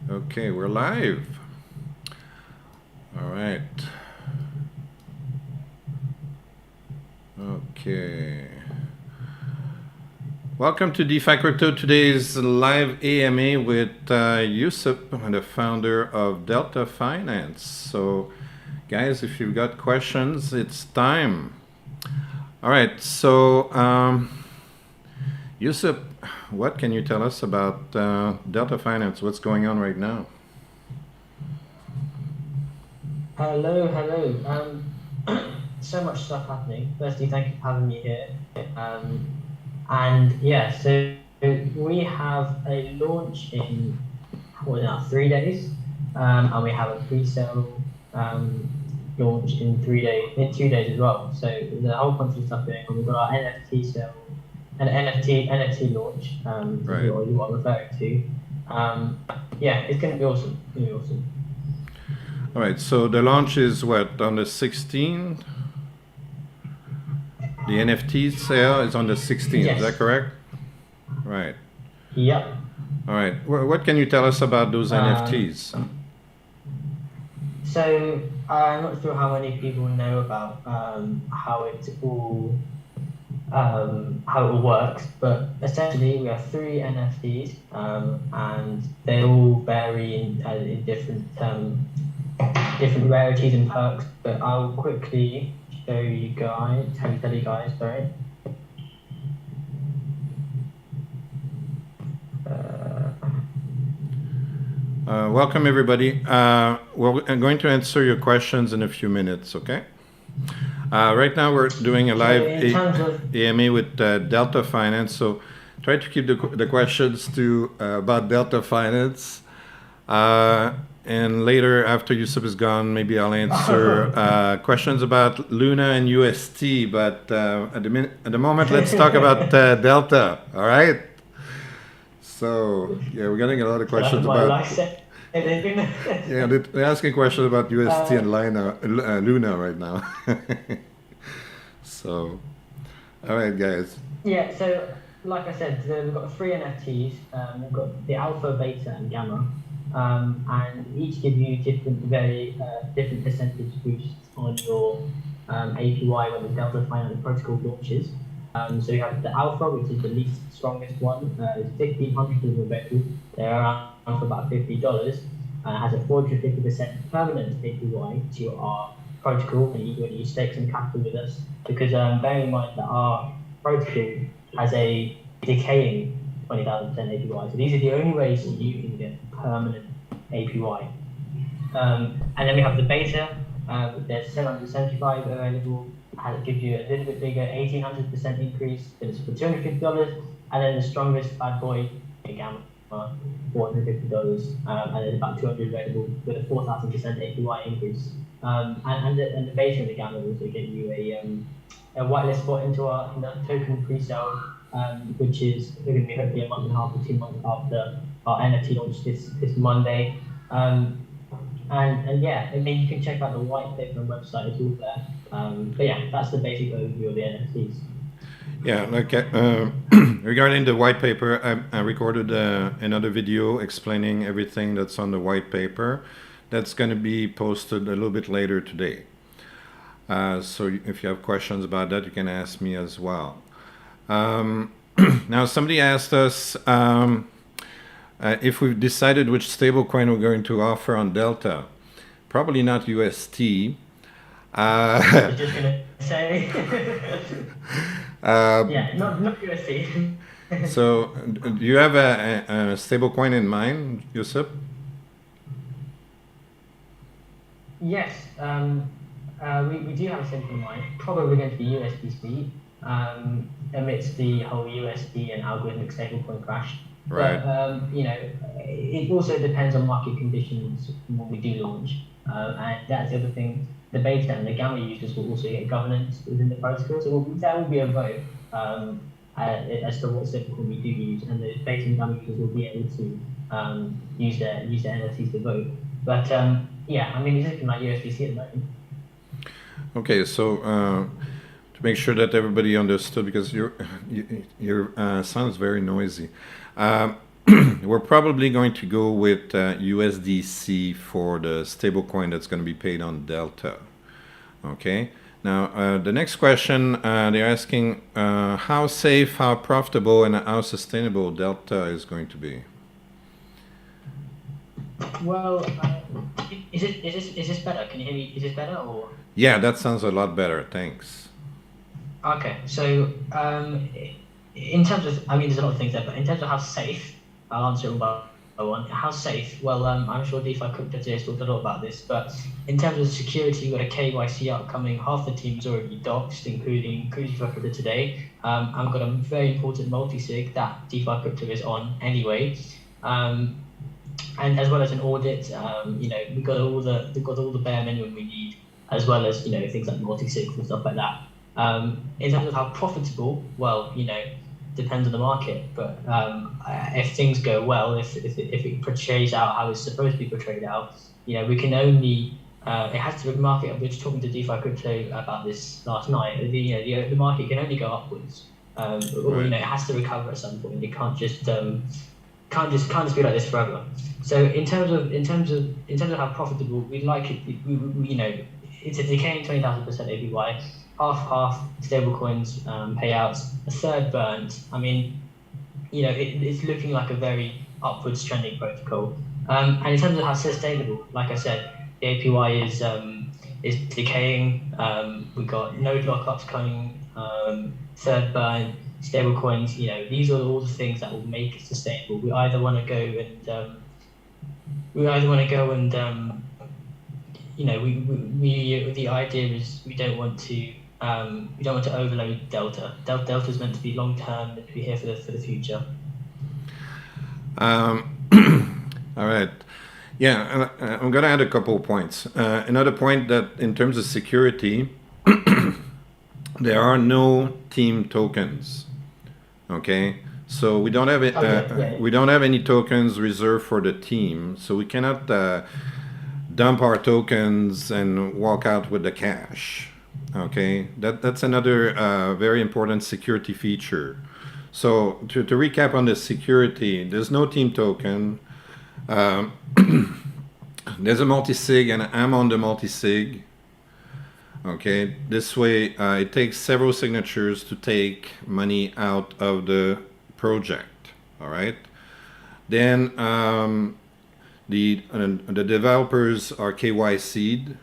Okay, we're live. All right. Okay. Welcome to DeFi Crypto. Today's live AMA with Yusuf, the founder of Delta Finance. So, guys, if you've got questions, it's time. All right. So, Yusuf, what can you tell us about Delta Finance? What's going on right now? Hello. So much stuff happening. Firstly, thank you for having me here. And yeah, so we have a launch in what now 3 days, and we have a pre-sale launch in 3 days, in 2 days as well. So there's a whole bunch of stuff going on. We've got our NFT sale, an NFT launch, is Right. what you are referring to. Yeah, it's going to be awesome. It's going to be awesome. All right. So the launch is what, on the 16th? The NFT sale is on the 16th. Is that Yes. correct? Right. Yep. All right. What can you tell us about those Um, NFTs? So I'm not sure how many people know about how it all works, but essentially we have three NFTs, and they all vary in different rarities and perks. But I'll quickly tell you guys, sorry. Welcome, everybody. I'm going to answer your questions in a few minutes, okay? Right now, we're doing a So live in terms of AMA with Delta Finance, so try to keep the questions to about Delta Finance. And later, after Yusuf is gone, maybe I'll answer questions about Luna and UST. But at the moment, let's talk about Delta. All right. So yeah, we're getting a lot of questions my about. life set. Yeah, they're asking questions about UST and Luna right now. So, all right, guys. Yeah, so like I said, we've got three NFTs. We've got the alpha, beta, and gamma, and each give you different percentage boosts on your APY when the Delta Finance Protocol launches. So you have the alpha, which is the least strongest one. It's 1,500 of available. They're around for about $50. Has a 450% permanent APY to our protocol when you stake some capital with us. Because bear in mind that our protocol has a decaying 20,000% APY. So these are the only ways that you can get permanent APY. And then we have the beta. There's 775 available. It gives you a little bit bigger, 1,800% increase. It's for $250. And then the strongest bad boy, a gamma, $450. And there's about 200 available with a 4,000% APY increase. And the beta and the gamma also get you a whitelist spot into our token pre-sale, which is going to be hopefully a month and a half to 2 months after our NFT launch this Monday. And yeah, I mean, you can check out the white paper website, it's all there. But yeah, that's the basic overview of the NFTs. Yeah, like regarding the white paper, I recorded another video explaining everything that's on the white paper. That's going to be posted a little bit later today. So if you have questions about that, you can ask me as well. Now, somebody asked us if we've decided which stablecoin we're going to offer on Delta. Probably not UST. I was just gonna say, yeah, not USC. So, do you have a stablecoin in mind, Yusuf? Yes, we do have a simple mind. Probably going to be USDC, amidst the whole USD and algorithmic stablecoin crash. Right. But it also depends on market conditions when we do launch. And that's the other thing. The beta and the gamma users will also get governance within the protocol. So there will be a vote as to what stablecoin we do use, and the beta and gamma users will be able to use their NFTs to vote. But yeah, I mean, it's looking like USDC at the moment. Okay, so to make sure that everybody understood, because your sound is very noisy. we're probably going to go with USDC for the stablecoin that's going to be paid on Delta. Okay. Now, the next question, they're asking how safe, how profitable, and how sustainable Delta is going to be. Well, is this better? Can you hear me? Is this better or? Yeah, that sounds a lot better. Thanks. Okay, so in terms of, I mean, there's a lot of things there, but in terms of how safe, I'll answer it one by one. How safe? Well, I'm sure DeFi Crypto today has talked a lot about this, but in terms of security, you've got a KYC upcoming. Half the team's already doxed, including DeFi Crypto today. I've got a very important multi-sig that DeFi Crypto is on anyway. And as well as an audit, we've got all the bare minimum we need, as well as things like multi-sigs and stuff like that. In terms of how profitable, well, depends on the market. But if things go well, if it portrays out how it's supposed to be portrayed out, we can only it has to be market. We were just talking to DeFi Crypto about this last night. The market can only go upwards. Or, it has to recover at some point. It can't just be like this forever. So in terms of how profitable we like it, it's a decaying 20,000% APY, half stablecoins payouts, a third burnt. I mean, it's looking like a very upwards trending protocol. And in terms of how sustainable, like I said, the APY is decaying. We've got node lockups coming, third burn, stablecoins. These are all the things that will make it sustainable. We either want to go and the idea is we don't want to overload Delta. Delta is meant to be long term, meant to be here for the future. All right. Yeah, I'm going to add a couple of points. Another point that in terms of security, there are no team tokens. Okay, so we don't have we don't have any tokens reserved for the team, so we cannot dump our tokens and walk out with the cash. Okay, that's another very important security feature. So to recap on the security, there's no team token. There's a multi-sig, and I'm on the multi-sig. Okay, this way it takes several signatures to take money out of the project. All right. Then the developers are KYC'd.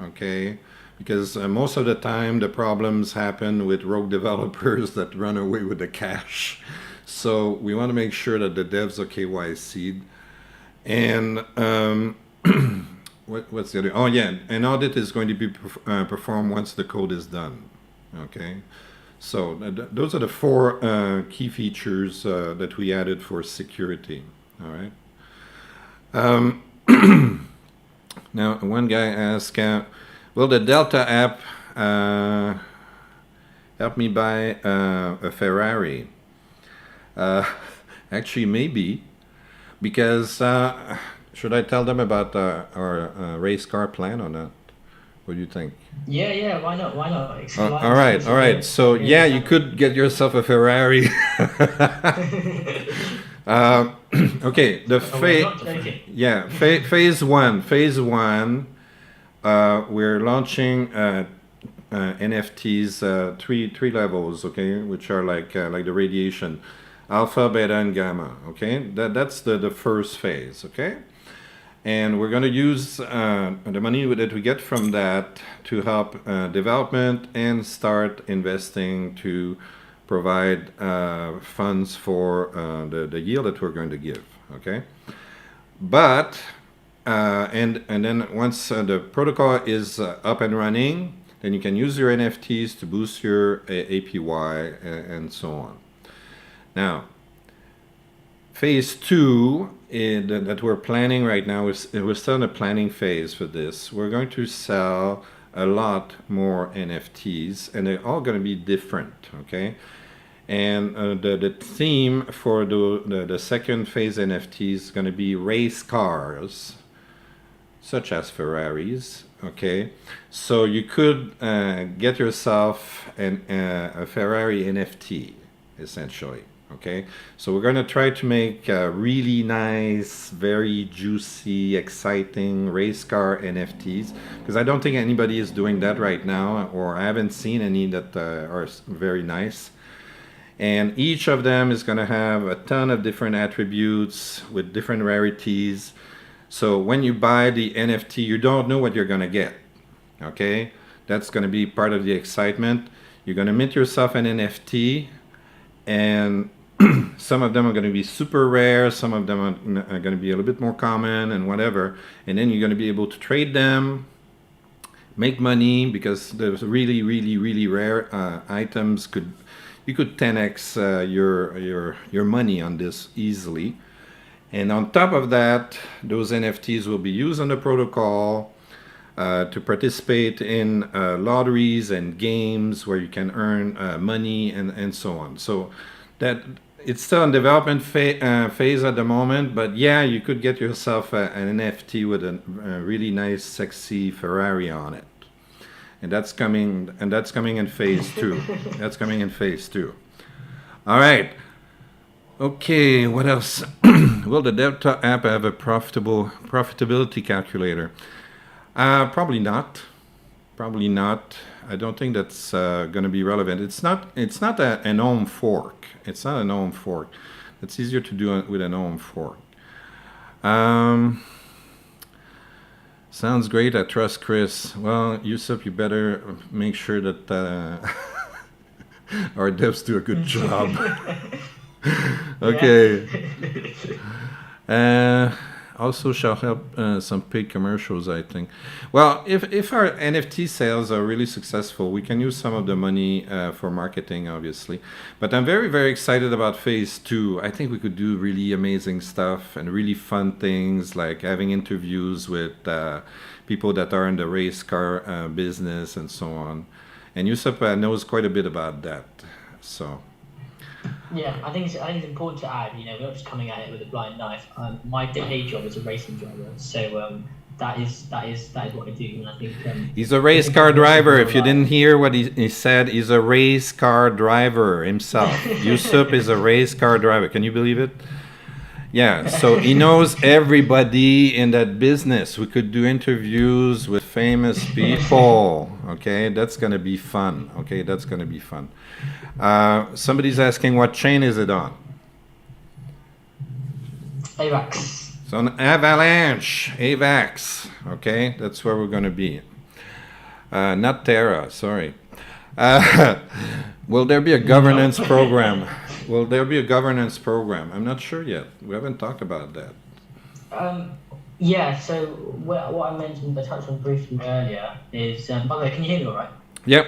Okay, because most of the time the problems happen with rogue developers that run away with the cash. So we want to make sure that the devs are KYC'd. And what's the other? Oh yeah, an audit is going to be performed once the code is done. Okay, so those are the four key features that we added for security. All right. Now one guy asked, will the Delta app help me buy a Ferrari? Actually, maybe, because should I tell them about our race car plan or not? What do you think? Yeah, why not? All right. So yeah, you could get yourself a Ferrari. Okay, phase one. We're launching NFTs, three levels, okay, which are like the radiation, alpha, beta, and gamma. Okay, that's the first phase. Okay. And we're going to use the money that we get from that to help development and start investing to provide funds for the yield that we're going to give. Okay, but and then once the protocol is up and running, then you can use your NFTs to boost your APY and so on. Now, phase two that we're planning right now we're still in the planning phase for this. We're going to sell a lot more NFTs, and they're all going to be different. Okay, and the theme for the second phase NFT is going to be race cars, such as Ferraris. Okay, so you could get yourself a Ferrari NFT, essentially. Okay, so we're going to try to make really nice, very juicy, exciting race car NFTs, because I don't think anybody is doing that right now, or I haven't seen any that are very nice. And each of them is going to have a ton of different attributes with different rarities. So when you buy the NFT, you don't know what you're going to get. Okay, that's going to be part of the excitement. You're going to mint yourself an NFT, and some of them are going to be super rare, some of them are going to be a little bit more common and whatever, and then you're going to be able to trade them, make money, because there's really rare items. You could 10x your money on this easily. And on top of that, those NFTs will be used on the protocol to participate in lotteries and games where you can earn money and so on. So that it's still in development phase at the moment, but yeah, you could get yourself an NFT with a really nice, sexy Ferrari on it, and that's coming. And that's coming in phase 2. That's coming in phase 2. All right. Okay. What else? Will the Delta app have a profitability calculator? Probably not. Probably not. I don't think that's going to be relevant. It's not an ohm fork. It's not an ohm fork. It's easier to do with an ohm fork. Sounds great. I trust Chris. Well, Yusuf, you better make sure that our devs do a good job. Okay. Also shall help some paid commercials, I think. Well, if our NFT sales are really successful, we can use some of the money for marketing, obviously. But I'm very excited about phase 2. I think we could do really amazing stuff and really fun things, like having interviews with people that are in the race car business and so on. And Yusuf knows quite a bit about that. So. Yeah, I think it's important to add. We're not just coming at it with a blind knife. My day job is a racing driver, so that is what I do. And I think he's a race car driver. If you didn't hear what he said, he's a race car driver himself. Yusuf is a race car driver. Can you believe it? Yeah, so he knows everybody in that business. We could do interviews with famous people. Okay, that's gonna be fun. Okay, that's gonna be fun. Somebody's asking what chain is it on? AVAX. So on Avalanche, AVAX. Okay, that's where we're gonna be. Not Terra. Sorry. Will there be a governance program? Will there be a governance program? I'm not sure yet. We haven't talked about that. Yeah, so what I mentioned, I touched on briefly earlier, is, by the way, can you hear me all right? Yep.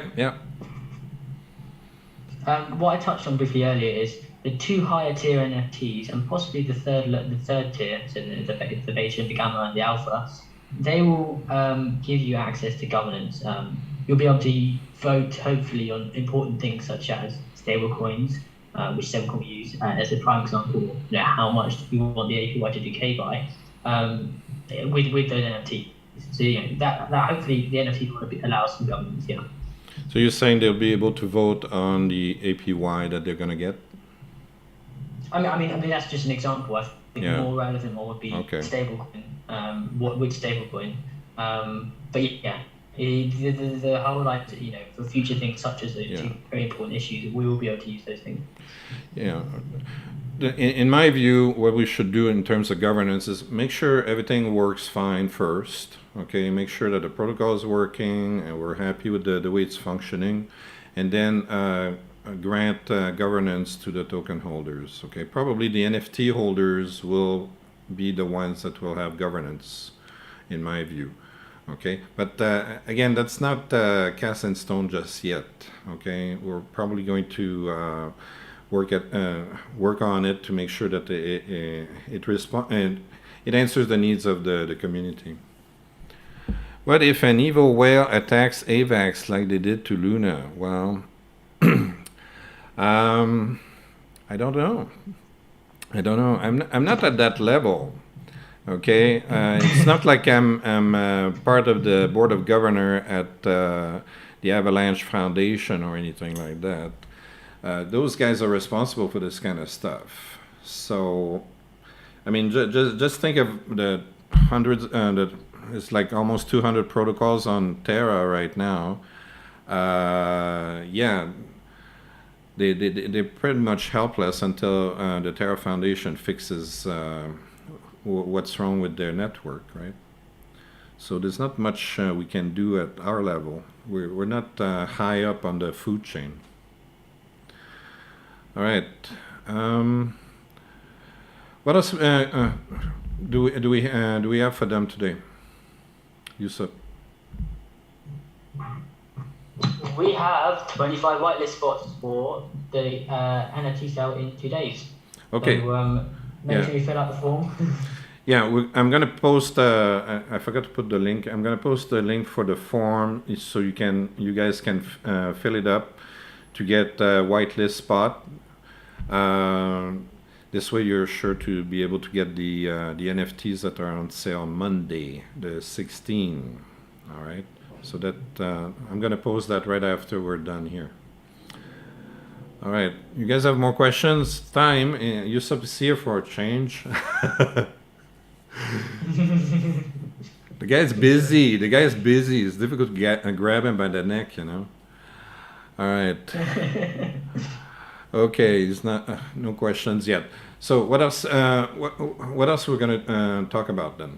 What I touched on briefly earlier is the 2 higher tier NFTs and possibly the third tier, so the beta, the gamma, and the alpha. They will give you access to governance. You'll be able to vote, hopefully, on important things such as stablecoins, which stablecoin we use as a prime example. How much you want the APY to decay by with those NFTs. So that hopefully the NFT will allow some governance. Yeah. So you're saying they'll be able to vote on the APY that they're going to get? I mean that's just an example. I think more relevant would be stablecoin. Which stablecoin? But yeah, the whole for future things such as those 2 very important issues, we will be able to use those things. Yeah. In my view, what we should do in terms of governance is make sure everything works fine first. Okay, make sure that the protocol is working and we're happy with the way it's functioning, and then grant governance to the token holders. Okay, probably the NFT holders will be the ones that will have governance, in my view. Okay, but again, that's not cast in stone just yet. Okay, we're probably going to work on it to make sure that it answers the needs of the community. What if an evil whale attacks AVAX like they did to Luna? Well, I don't know. I'm not at that level. Okay, it's not like I'm part of the board of governor at the Avalanche Foundation or anything like that. those guys are responsible for this kind of stuff. So, I mean, just think of the hundreds, it's like almost 200 protocols on Terra right now. Yeah, they're pretty much helpless until the Terra Foundation fixes what's wrong with their network, right? So there's not much we can do at our level. We're not high up on the food chain. All right. What else do we have for them today, Yusuf? We have 25 whitelist spots for the NFT sale in 2 days. Okay. So make sure you fill out the form. Yeah, I'm gonna post. I forgot to put the link. I'm gonna post the link for the form so you guys can fill it up to get a whitelist spot. This way, you're sure to be able to get the NFTs that are on sale Monday, the 16th. All right. So that I'm gonna post that right after we're done here. All right. You guys have more questions? Time. Yusuf is here for a change. The guy's busy. It's difficult to grab him by the neck, you know. All right. Okay, it's not no questions yet. So what else? What else we're gonna talk about then?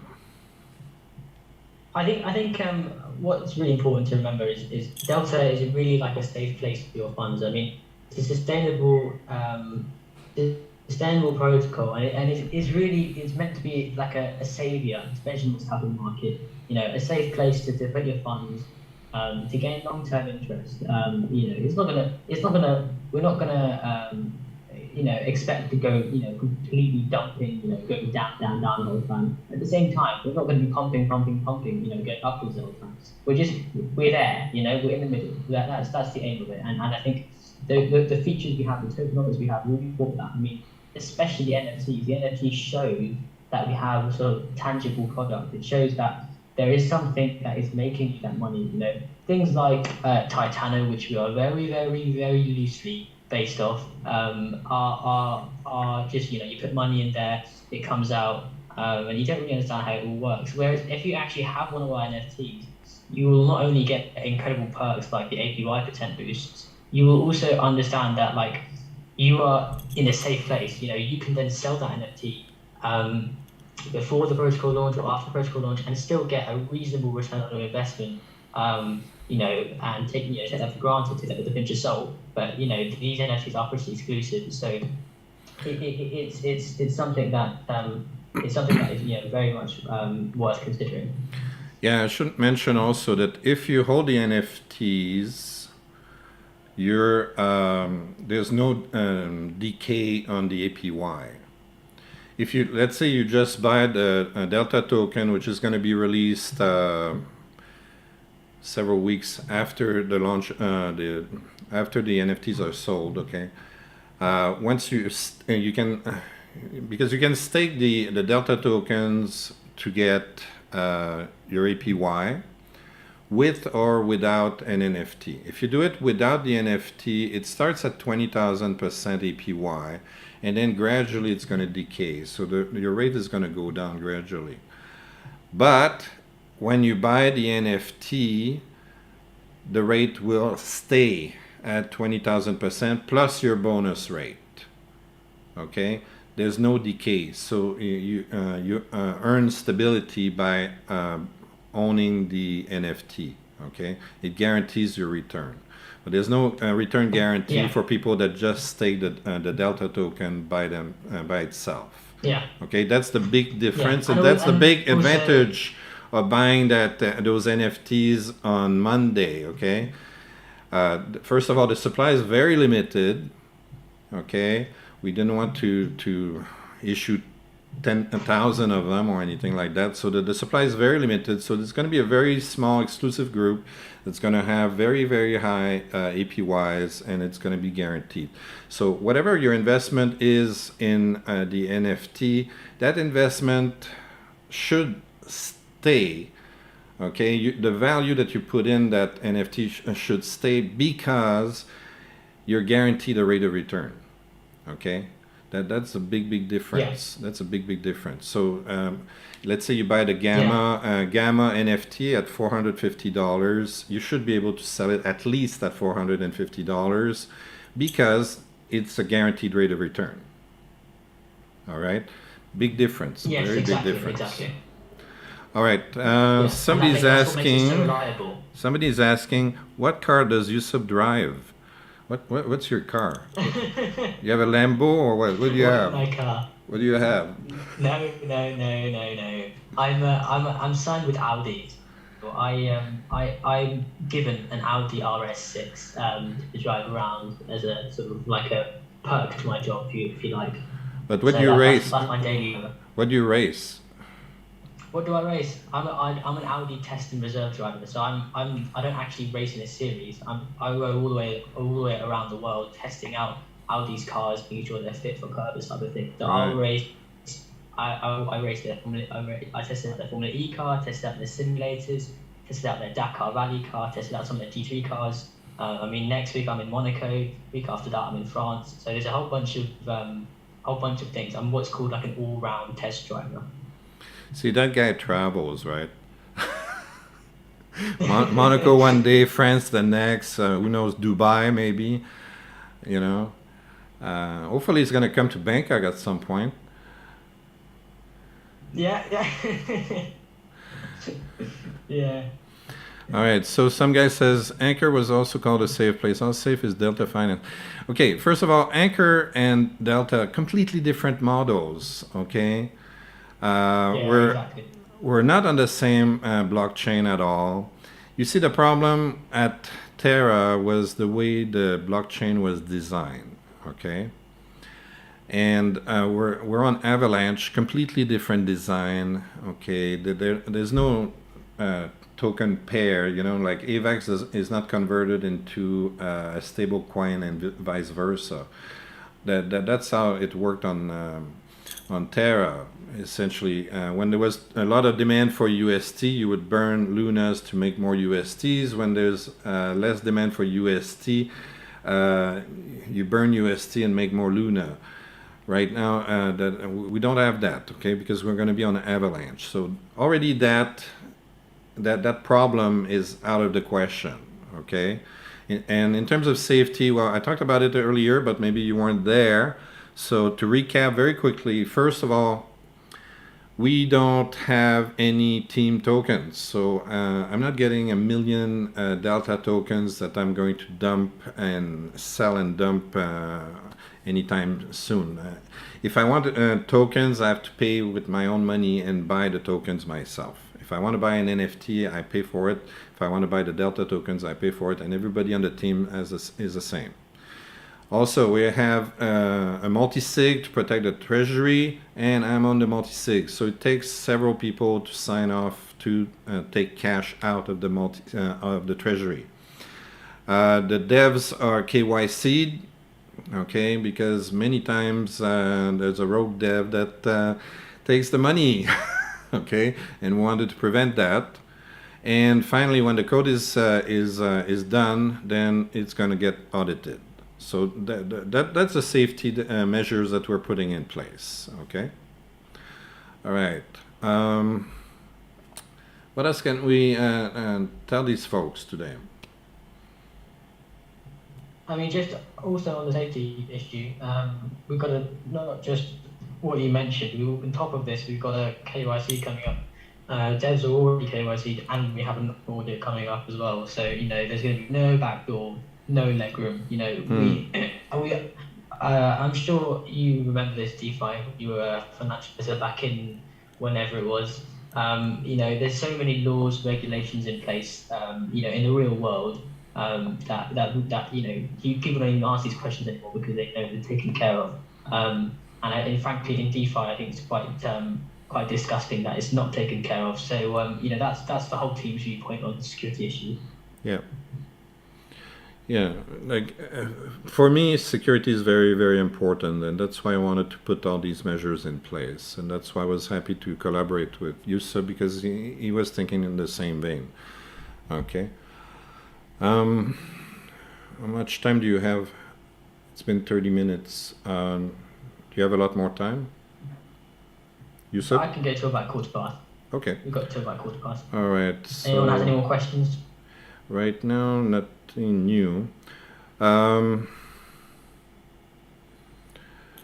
I think what's really important to remember is Delta is really like a safe place for your funds. I mean, it's a sustainable protocol, and it's meant to be like a savior, especially in this type of market. You know, a safe place to put your funds to gain long-term interest. You know, we're not gonna expect to go, completely dumping, go down the whole time. At the same time, we're not going to be pumping, going upwards the whole time. We're there, we're in the middle. That's the aim of it. And I think the features we have, the tokenomics we have, really for that. I mean, especially the NFTs. The NFTs show that we have a sort of tangible product. It shows that there is something that is making you that money. Things like Titano, which we are very, very, very loosely based off, are just, you put money in there, it comes out, and you don't really understand how it all works. Whereas if you actually have one of our NFTs, you will not only get incredible perks like the APY % boosts, you will also understand that like you are in a safe place. You can then sell that NFT before the protocol launch or after the protocol launch and still get a reasonable return on your investment. And take that for granted, take that with a pinch of salt. But these NFTs are pretty exclusive, so it's something that is very much worth considering. Yeah, I should mention also that if you hold the NFTs, there's no decay on the APY. If let's say you just buy the Delta token, which is going to be released several weeks after the launch, after the NFTs are sold, okay. Once you can, because you can stake the Delta tokens to get your APY with or without an NFT. If you do it without the NFT, it starts at 20,000% APY, and then gradually it's going to decay. So your rate is going to go down gradually. But when you buy the NFT, the rate will stay at 20,000% plus your bonus rate. Okay, there's no decay, so you earn stability by owning the NFT. Okay, it guarantees your return, but there's no return guarantee for people that just stake the Delta token by itself. Yeah. Okay, that's the big difference, and that's the big advantage of buying those NFTs on Monday. Okay, first of all, the supply is very limited. Okay, we didn't want to issue 10,000 of them or anything like that, so the supply is very limited. So there's going to be a very small exclusive group that's going to have very, very high APYs, and it's going to be guaranteed. So whatever your investment is in the NFT, that investment should stay. Okay, the value that you put in that NFT should stay, because you're guaranteed a rate of return. Okay, that's a big difference. That's a big difference. So let's say you buy the Gamma NFT at $450. You should be able to sell it at least at $450 because it's a guaranteed rate of return. All right, big difference. Yes, Very exactly, big difference. exactly. All right. Yes, Somebody's that's what makes it so asking. reliable. Somebody's asking, what car does Yusuf drive? What's your car? You have a Lambo or what? What do you have? My car. What do you have? No. I'm signed with Audi. So I'm given an Audi RS6 to drive around as a sort of like a perk to my job, if you like. But what So do you race? That's my daily. What do you race? What do I race? I'm an Audi test and reserve driver, so I don't actually race in a series. I go all the way around the world testing out Audi's cars, making sure they're fit for purpose, type of thing. So Right. I'll race. I race their Formula. I tested out their Formula E car, tested out their simulators, tested out their Dakar Rally car, tested out some of their T3 cars. I mean, next week I'm in Monaco. Week after that I'm in France. So there's a whole bunch of things. I'm what's called like an all-round test driver. See, that guy travels, right? Monaco one day, France the next, who knows, Dubai maybe, you know. Hopefully he's going to come to Bangkok at some point. Yeah. Yeah. All right, so some guy says Anchor was also called a safe place. How safe is Delta Finance? Okay, first of all, Anchor and Delta, completely different models, okay? Exactly. We're not on the same blockchain at all. You see, the problem at Terra was the way the blockchain was designed, okay? And we're on Avalanche, completely different design, okay? There's no token pair, you know, like AVAX is not converted into a stable coin and vice versa. That's how it worked on Terra. Essentially, when there was a lot of demand for UST, you would burn Lunas to make more USTs. When there's less demand for UST, you burn UST and make more Luna. Right now, we don't have that, okay, because we're going to be on Avalanche. So already that problem is out of the question, okay? And in terms of safety, well, I talked about it earlier, but maybe you weren't there. So to recap very quickly, first of all, we don't have any team tokens. So I'm not getting 1 million Delta tokens that I'm going to dump and sell and dump anytime soon. If I want tokens, I have to pay with my own money and buy the tokens myself. If I want to buy an NFT, I pay for it. If I want to buy the Delta tokens, I pay for it. And everybody on the team is the same. Also, we have a multi-sig to protect the treasury, and I'm on the multi-sig. So it takes several people to sign off to take cash out of the treasury. The devs are KYC'd, okay, because many times there's a rogue dev that takes the money, okay, and wanted to prevent that. And finally, when the code is done, then it's going to get audited. So that's the safety measures that we're putting in place, okay? All right. What else can we tell these folks today? I mean, just also on the safety issue, we've got to not just what you mentioned. On top of this, we've got a KYC coming up. Devs are already KYC'd, and we have an audit coming up as well. So there's going to be no backdoor, no legroom. I'm sure you remember this, Defi. You were a financial officer back in whenever it was. There's so many laws, regulations in place. In the real world. That people don't even ask these questions anymore because they know they're taken care of. And frankly, in DeFi, I think it's quite disgusting that it's not taken care of. So that's the whole team's viewpoint on the security issue. Yeah, like for me, security is very, very important, and that's why I wanted to put all these measures in place, and that's why I was happy to collaborate with Yusuf because he was thinking in the same vein. Okay. How much time do you have It's been 30 minutes. Do you have a lot more time? Yusuf? I can go to about 15:15. Okay. We've got to about 15:15. All right. So Anyone has any more questions? right now, nothing new.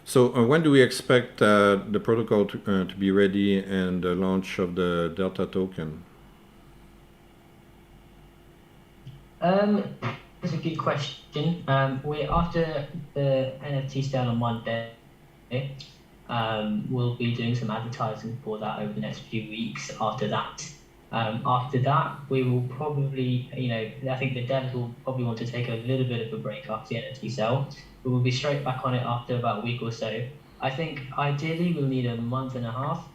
So when do we expect the protocol to be ready and the launch of the Delta token? That's a good question. We're after the NFT sale on Monday. We'll be doing some advertising for that over the next few weeks after that. After that, we will probably, I think the devs will probably want to take a little bit of a break after the NFT sale. But we'll be straight back on it after about a week or so. I think ideally we'll need a month and a half,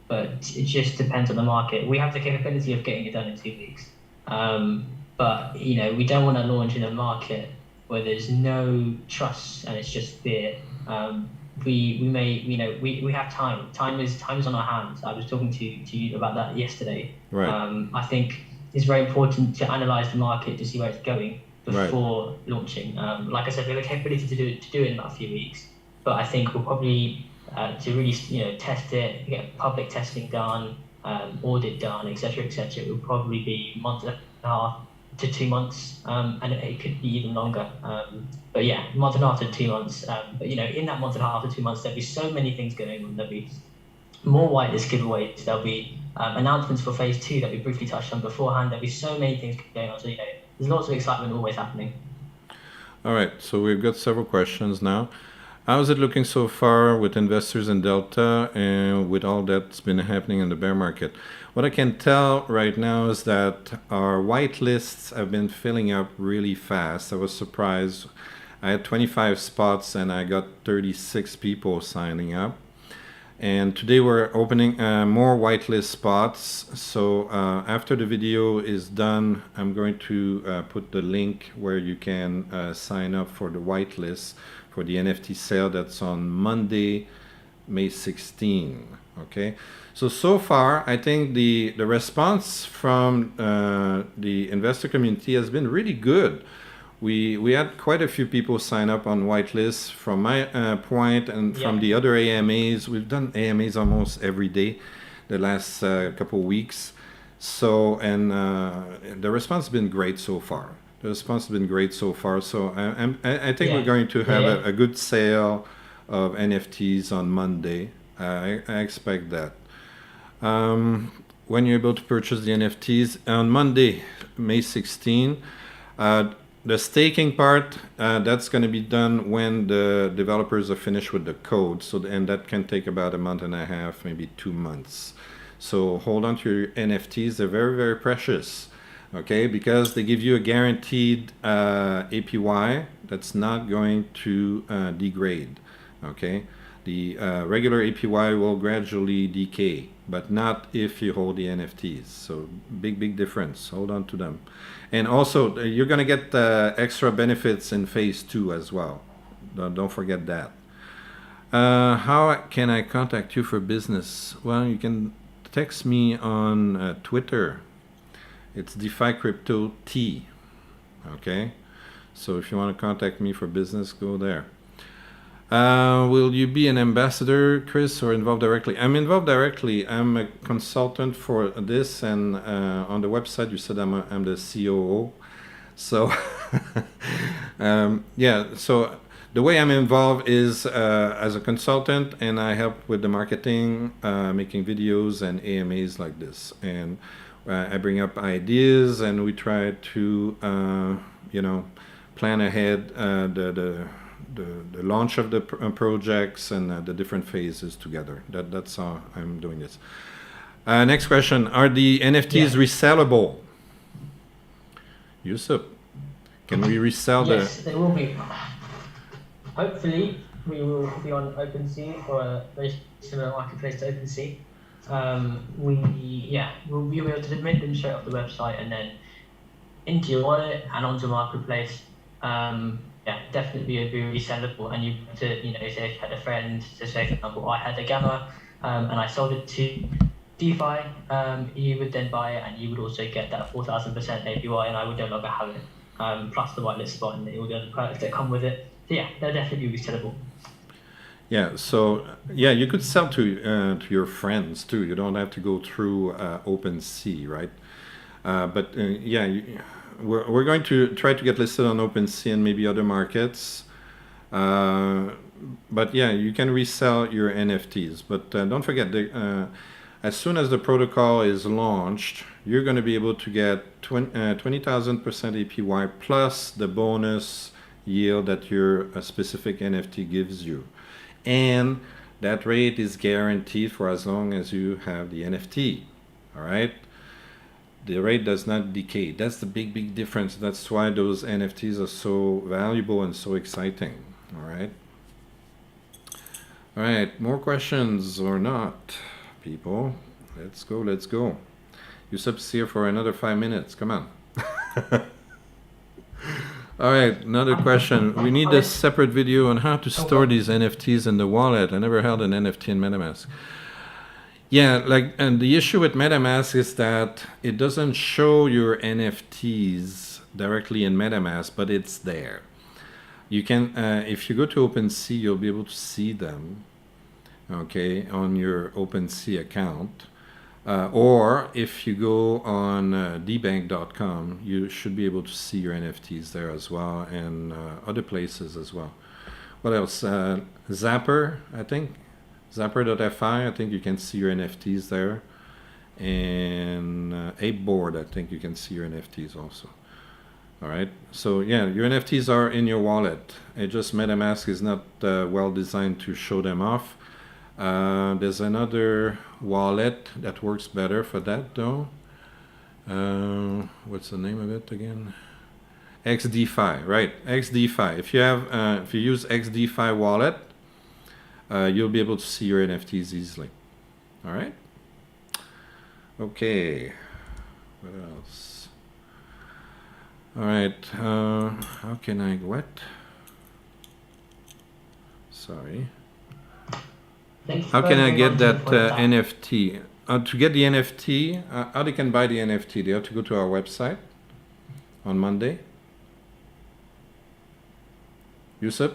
but it just depends on the market. We have the capability of getting it done in 2 weeks. But we don't want to launch in a market where there's no trust and it's just fear. We may, we have time. Time is on our hands. I was talking to you about that yesterday. Right. I think it's very important to analyze the market to see where it's going before launching. Like I said, we have the capability to do it in about a few weeks. But I think we'll probably to really test it, get public testing done, audit done, etc., etc. It will probably be a month and a half to 2 months, and it could be even longer. But yeah, a month and a half to 2 months. But in that month and a half to 2 months, there'll be so many things going on. There'll be more whitelist giveaways. There'll be announcements for phase 2 that we briefly touched on beforehand. There'll be so many things going on. So there's lots of excitement always happening. All right. So we've got several questions now. How's it looking so far with investors in Delta and with all that's been happening in the bear market? What I can tell right now is that our whitelists have been filling up really fast. I was surprised. I had 25 spots and I got 36 people signing up. And today we're opening more whitelist spots. So after the video is done, I'm going to put the link where you can sign up for the whitelist for the NFT sale that's on Monday, May 16. Okay, so far I think the response from the investor community has been really good. We had quite a few people sign up on whitelists from my point and from the other AMAs. We've done AMAs almost every day the last couple of weeks. So the response has been great so far. So I think we're going to have a good sale of NFTs on Monday. I expect that. When you're able to purchase the NFTs on Monday, May 16, the staking part, that's going to be done when the developers are finished with the code. And that can take about a month and a half, maybe 2 months. So hold on to your NFTs. They're very, very precious. Okay, because they give you a guaranteed APY that's not going to degrade. Okay, the regular APY will gradually decay, but not if you hold the NFTs. So big difference. Hold on to them. And also, you're going to get extra benefits in phase 2 as well. Don't forget that. How can I contact you for business? Well, you can text me on Twitter. It's DeFi Crypto T. Okay, so if you want to contact me for business, go there. Will you be an ambassador, Chris, or involved directly? I'm involved directly. I'm a consultant for this, and on the website you said I'm the COO. So so the way I'm involved is as a consultant, and I help with the marketing, making videos and AMAs like this, and I bring up ideas, and we try to plan ahead the launch of the projects and the different phases together. That's how I'm doing this. Next question: are the NFTs resellable? Yusuf, can we resell the? Yes, they will be. Hopefully, we will be on OpenSea or a very similar marketplace to OpenSea. We'll be able to mint them straight off the website and then into your wallet and onto marketplace. Definitely be resellable. And you have to, say if you had a friend, so say for example, I had a Gamma and I sold it to DeFi, you would then buy it and you would also get that 4,000% APY, and I would no longer have it. Plus the whitelist spot and all the other perks that come with it. So yeah, they'll definitely be sellable. Yeah, so yeah, you could sell to your friends too. You don't have to go through OpenSea, right? But yeah, we're going to try to get listed on OpenSea and maybe other markets. But yeah, you can resell your NFTs. But don't forget, as soon as the protocol is launched, you're going to be able to get 20,000% APY plus the bonus yield that your specific NFT gives you. And that rate is guaranteed for as long as you have the NFT. All right. The rate does not decay. That's the big difference. That's why those NFTs are so valuable and so exciting. All right. All right. More questions or not, people? Let's go. Yusup's here for another 5 minutes. Come on. All right, another question. We need a separate video on how to store these NFTs in the wallet. I never held an NFT in MetaMask. Yeah, and the issue with MetaMask is that it doesn't show your NFTs directly in MetaMask, but it's there. You can, if you go to OpenSea, you'll be able to see them, okay, on your OpenSea account. Or if you go on dbank.com, you should be able to see your NFTs there as well, and other places as well. What else? Zapper, I think. Zapper.fi, I think you can see your NFTs there. And Apeboard, I think you can see your NFTs also. All right. So yeah, your NFTs are in your wallet. It just MetaMask is not well designed to show them off. There's another wallet that works better for that though. What's the name of it again? XDefi, right? XDefi. If you use XDefi wallet, you'll be able to see your NFTs easily. All right. Okay. What else? All right. How can I what? Sorry. How can I get that NFT? To get the NFT, how they can buy the NFT? They have to go to our website on Monday. Yusuf?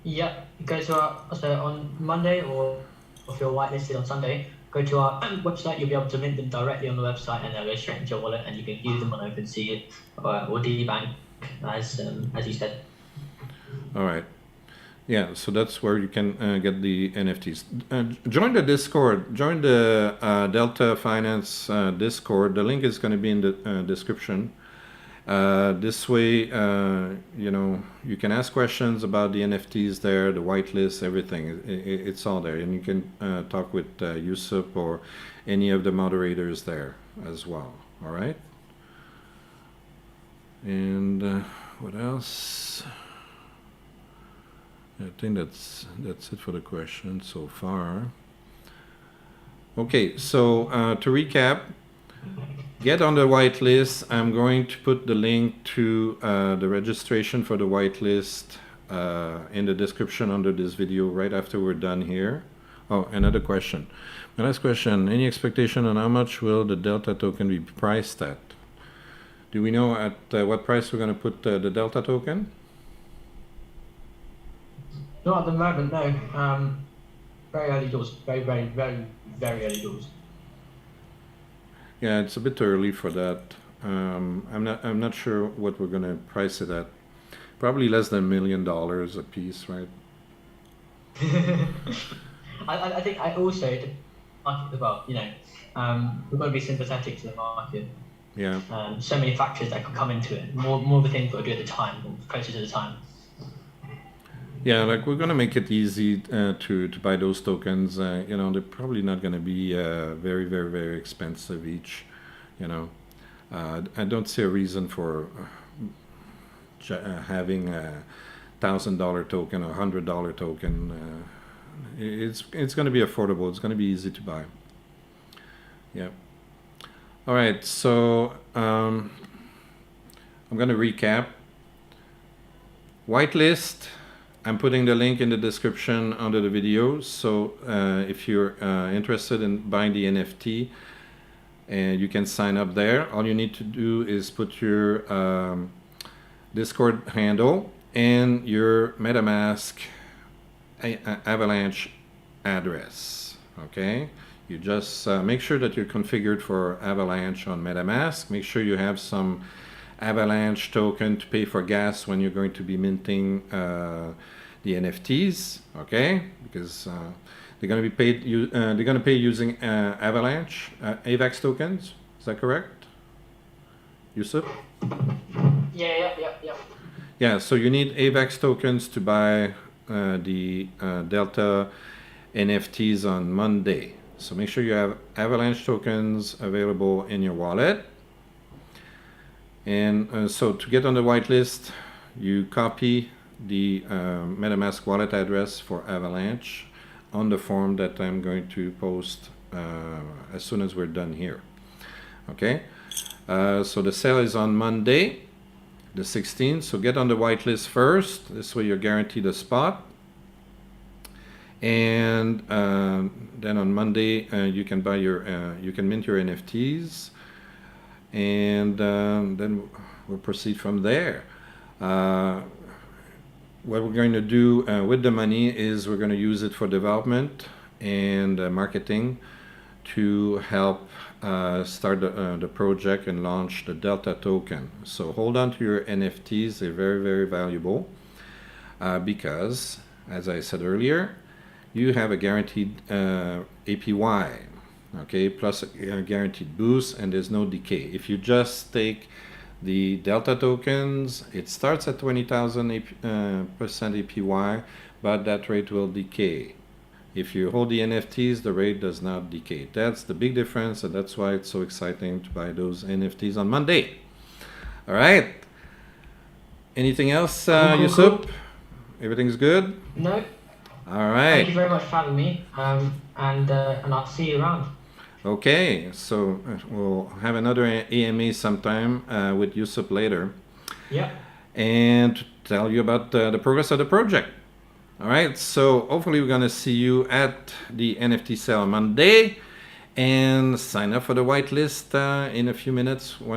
Yeah, go to so on Monday, or if you're whitelisted on Sunday, go to our website. You'll be able to mint them directly on the website, and they'll go straight into your wallet, and you can use them on OpenSea or DBank, as you said. All right. Yeah, so that's where you can get the NFTs. Join the Discord. Join the Delta Finance Discord. The link is going to be in the description. This way, you can ask questions about the NFTs there, the whitelist, everything. It's all there. And you can talk with Yusuf or any of the moderators there as well. All right? And what else? I think that's it for the questions so far. Okay, so to recap, get on the whitelist. I'm going to put the link to the registration for the whitelist in the description under this video right after we're done here. Oh, another question. My last question, any expectation on how much will the Delta token be priced at? Do we know at what price we're going to put the Delta token? Not at the moment, no. Very early doors. Very early doors. Yeah, it's a bit early for that. I'm not sure what we're gonna price it at. Probably less than $1 million a piece, right? I think I also market as well. We're going to be sympathetic to the market. Yeah. So many factors that can come into it. More of the things we'll do at the time, closer to the time. Yeah, like we're gonna make it easy to buy those tokens. They're probably not gonna be very expensive each. I don't see a reason for having a $1,000 token or $100 token. It's gonna be affordable. It's gonna be easy to buy. Yeah. All right. So I'm gonna recap. Whitelist. I'm putting the link in the description under the video. So if you're interested in buying the NFT, you can sign up there. All you need to do is put your Discord handle and your MetaMask Avalanche address. Okay, you just make sure that you're configured for Avalanche on MetaMask. Make sure you have some Avalanche token to pay for gas when you're going to be minting the NFTs. Okay, because they're going to be paid. They're going to pay using Avalanche AVAX tokens. Is that correct, Yusuf? Yeah. Yeah. So you need AVAX tokens to buy the Delta NFTs on Monday. So make sure you have Avalanche tokens available in your wallet. And so to get on the whitelist, you copy the MetaMask wallet address for Avalanche on the form that I'm going to post as soon as we're done here. Okay, so the sale is on Monday, the 16th. So get on the whitelist first. This way you're guaranteed a spot. And then on Monday you can buy you can mint your NFTs, and then we'll proceed from there. What we're going to do with the money is we're going to use it for development and marketing to help start the project and launch the Delta token. So hold on to your NFTs. They're very, very valuable because, as I said earlier, you have a guaranteed APY, okay, plus a guaranteed boost, and there's no decay. If you just take the Delta tokens, it starts at 20,000% APY, but that rate will decay. If you hold the NFTs, the rate does not decay. That's the big difference, and that's why it's so exciting to buy those NFTs on Monday. All right. Anything else, Yusuf? Everything's good? No. All right. Thank you very much for having me, and I'll see you around. Okay, so we'll have another AMA sometime with Yusuf later. Yeah. And to tell you about the progress of the project. All right, so hopefully we're going to see you at the NFT sale on Monday, and sign up for the whitelist in a few minutes when